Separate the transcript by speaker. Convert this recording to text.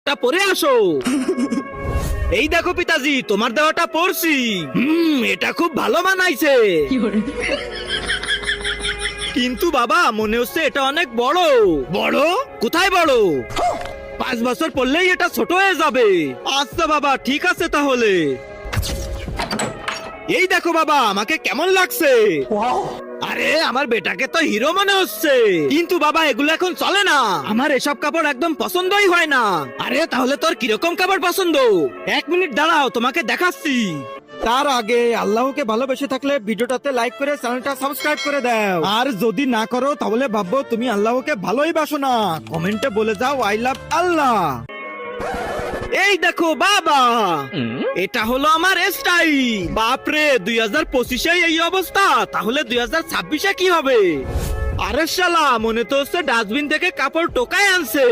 Speaker 1: তা পরে আসো। এই দেখো পিতাজি, তোমার দেওয়াটা পড়ছি। এটা খুব ভালো মানাইছে। কিন্তু বাবা, মনে হচ্ছে এটা অনেক বড়। বড়? কোথায় বড়? 5 বছর পড়লেই এটা ছোট হয়ে যাবে। আচ্ছা বাবা, ঠিক আছে তাহলে। এই দেখো বাবা, আমাকে কেমন লাগছে? আরে আমার বেটাকে তো হিরো মনে হচ্ছে। কিন্তু বাবা, এগুলো এখন চলে না। আমার এসব কাপড় একদম পছন্দই হয় না। আরে তাহলে তোর কিরকম কাপড় পছন্দ? 1 মিনিট দাঁড়াও, তোমাকে দেখাচ্ছি। তার আগে আল্লাহকে ভালোবেসে থাকলে ভিডিওটাতে লাইক করে চ্যানেলটা সাবস্ক্রাইব করে দাও। আর যদি না করো তাহলে ভাববো তুমি আল্লাহকে ভালোই বাসো না। কমেন্টে বলে যাও আই লাভ আল্লাহ। এই দেখো বাবা, এটা হলো আমার স্টাইল। বাপরে, 2025-এ এই অবস্থা, তাহলে 2026-এ কি হবে? আরে শালা, মনে তো হচ্ছে ডাস্টবিন থেকে কাপড় টোকায় আনছে।